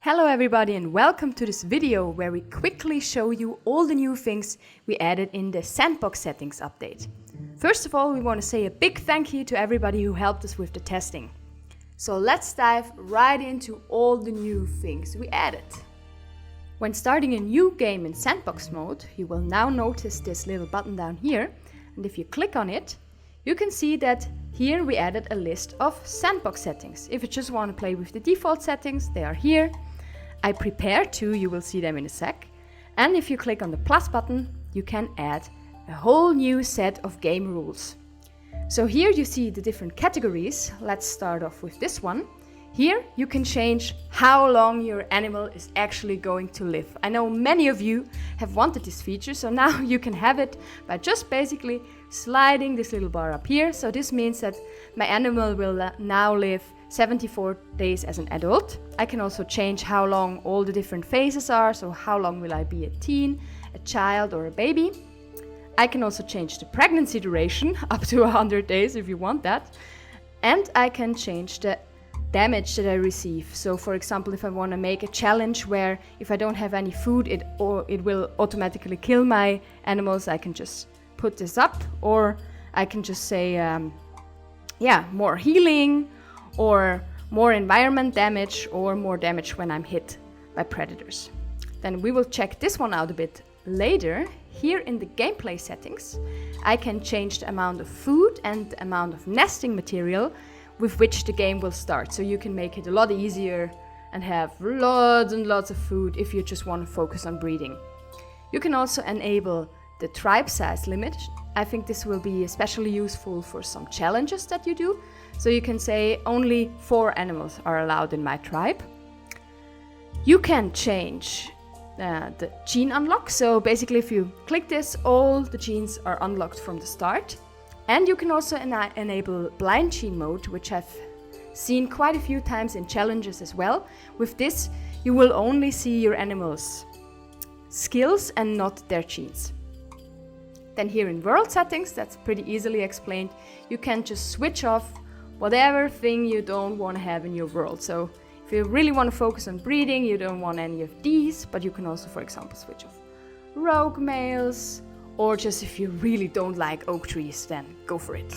Hello everybody and welcome to this video where we quickly show you all the new things we added in the Sandbox settings update. First of all, we want to say a big thank you to everybody who helped us with the testing. So let's dive right into all the new things we added. When starting a new game in Sandbox mode, you will now notice this little button down here, and if you click on it, you can see that here we added a list of Sandbox settings. If you just want to play with the default settings, they are here. I prepared two, you will see them in a sec. And if you click on the plus button, you can add a whole new set of game rules. So here you see the different categories. Let's start off with this one. Here you can change how long your animal is actually going to live. I know many of you have wanted this feature, so now you can have it by just basically sliding this little bar up here. So this means that my animal will now live 74 days as an adult. I can also change how long all the different phases are, so how long will I be a teen, a child or a baby. I can also change the pregnancy duration up to 100 days if you want that. And I can change the damage that I receive. So for example, if I want to make a challenge where if I don't have any food, it will automatically kill my animals, I can just put this up, or I can just say, more healing, or more environment damage, or more damage when I'm hit by predators. Then we will check this one out a bit later. Here in the gameplay settings, I can change the amount of food and the amount of nesting material with which the game will start. So you can make it a lot easier and have lots and lots of food if you just want to focus on breeding. You can also enable the tribe size limit. I think this will be especially useful for some challenges that you do. So you can say only 4 animals are allowed in my tribe. You can change the gene unlock. So basically if you click this, all the genes are unlocked from the start. And you can also enable blind gene mode, which I've seen quite a few times in challenges as well. With this, you will only see your animals' skills and not their genes. Then here in world settings, that's pretty easily explained. You can just switch off whatever thing you don't want to have in your world. So if you really want to focus on breeding, you don't want any of these, but you can also, for example, switch off rogue males, or just if you really don't like oak trees, then go for it.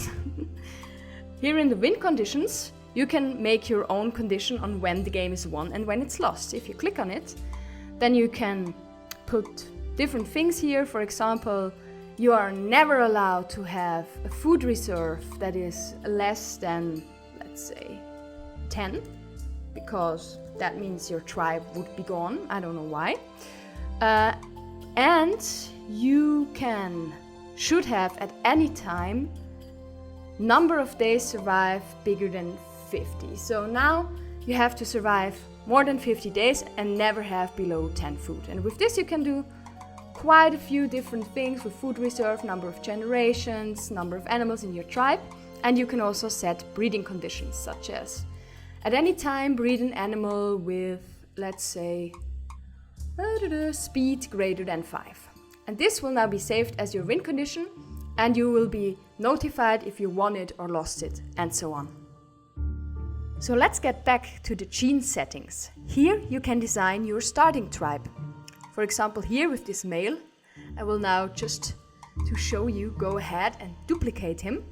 Here in the win conditions, you can make your own condition on when the game is won and when it's lost. If you click on it, then you can put different things here. For example, you are never allowed to have a food reserve that is less than, let's say, 10, because that means your tribe would be gone. I don't know why. And you should have at any time number of days survive bigger than 50. So now you have to survive more than 50 days and never have below 10 food. And with this you can do quite a few different things with food reserve, number of generations, number of animals in your tribe. And you can also set breeding conditions, such as at any time breed an animal with, let's say, speed greater than 5. And this will now be saved as your win condition, and you will be notified if you won it or lost it, and so on. So let's get back to the gene settings. Here you can design your starting tribe. For example, here with this male, I will now just to show you go ahead and duplicate him.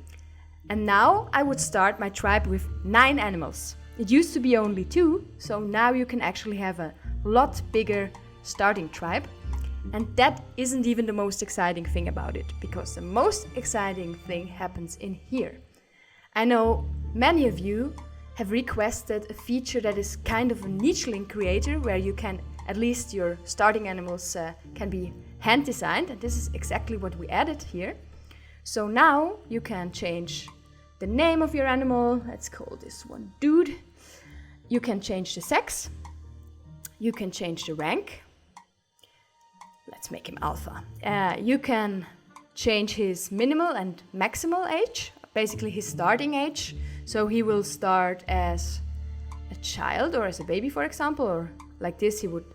And now I would start my tribe with 9 animals. It used to be only 2, so now you can actually have a lot bigger starting tribe. And that isn't even the most exciting thing about it, because the most exciting thing happens in here. I know many of you have requested a feature that is kind of a niche link creator, where you can, at least your starting animals can be hand designed, and this is exactly what we added here. So now you can change the name of your animal. Let's call this one Dude. You can change the sex. You can change the rank. Let's make him Alpha. You can change his minimal and maximal age, basically his starting age. So he will start as a child or as a baby, for example, or like this, he would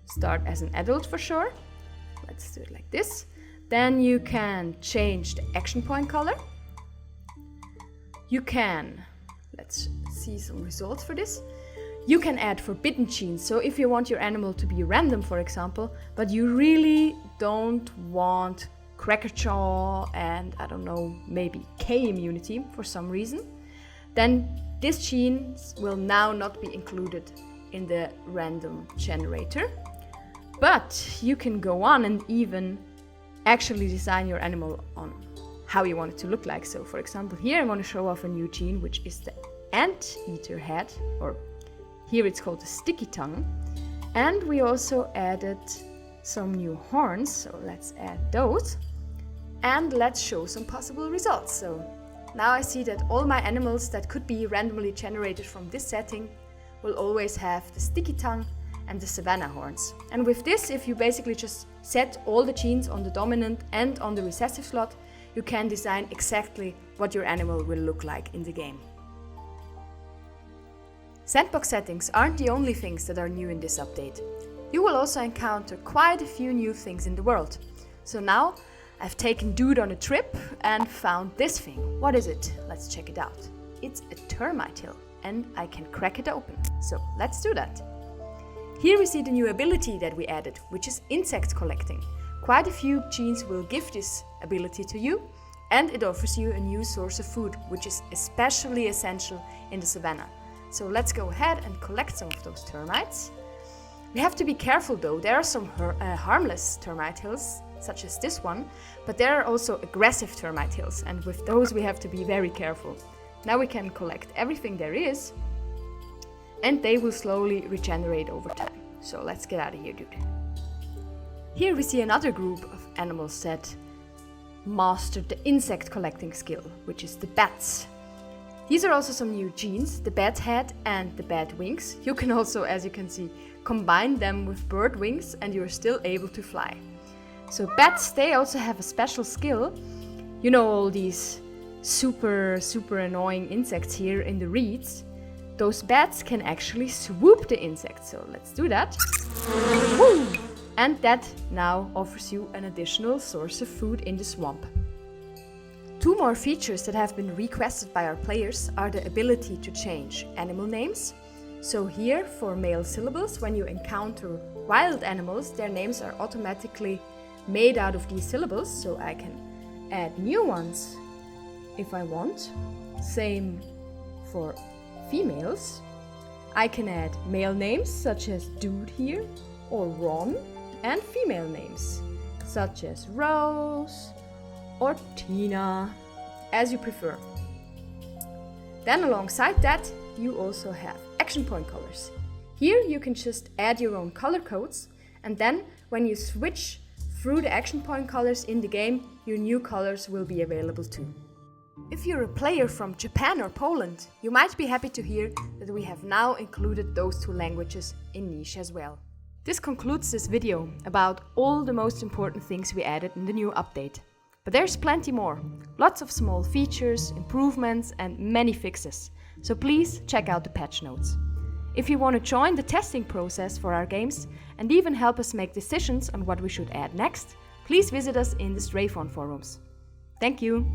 start as an adult for sure. Let's do it like this. Then you can change the action point color. You can, let's see some results for this. You can add forbidden genes, so if you want your animal to be random, for example, but you really don't want cracker jaw and, I don't know, maybe K immunity for some reason, then these genes will now not be included in the random generator. But you can go on and even actually design your animal on how you want it to look like. So for example, here I want to show off a new gene, which is the anteater head, or here it's called the sticky tongue. And we also added some new horns, so let's add those. And let's show some possible results. So now I see that all my animals that could be randomly generated from this setting will always have the sticky tongue and the savanna horns. And with this, if you basically just set all the genes on the dominant and on the recessive slot, you can design exactly what your animal will look like in the game. Sandbox settings aren't the only things that are new in this update. You will also encounter quite a few new things in the world. So now I've taken Dude on a trip and found this thing. What is it? Let's check it out. It's a termite hill and I can crack it open. So let's do that. Here we see the new ability that we added, which is insect collecting. Quite a few genes will give this ability to you, and it offers you a new source of food, which is especially essential in the savanna. So let's go ahead and collect some of those termites. We have to be careful though, there are some harmless termite hills, such as this one, but there are also aggressive termite hills, and with those we have to be very careful. Now we can collect everything there is, and they will slowly regenerate over time. So let's get out of here, dude. Here we see another group of animals that mastered the insect collecting skill, which is the bats. These are also some new genes, the bat head and the bat wings. You can also, as you can see, combine them with bird wings and you're still able to fly. So bats, they also have a special skill. You know, all these super annoying insects here in the reeds. Those bats can actually swoop the insects, so let's do that. Woo! And that now offers you an additional source of food in the swamp. Two more features that have been requested by our players are the ability to change animal names. So here, for male syllables, when you encounter wild animals, their names are automatically made out of these syllables, so I can add new ones if I want. Same for females. I can add male names such as Dude here or Ron, and female names such as Rose or Tina, as you prefer. Then alongside that you also have action point colors. Here you can just add your own color codes, and then when you switch through the action point colors in the game, your new colors will be available too. If you're a player from Japan or Poland, you might be happy to hear that we have now included those two languages in Niche as well. This concludes this video about all the most important things we added in the new update. But there's plenty more. Lots of small features, improvements and many fixes. So please check out the patch notes. If you want to join the testing process for our games and even help us make decisions on what we should add next, please visit us in the Fawn forums. Thank you!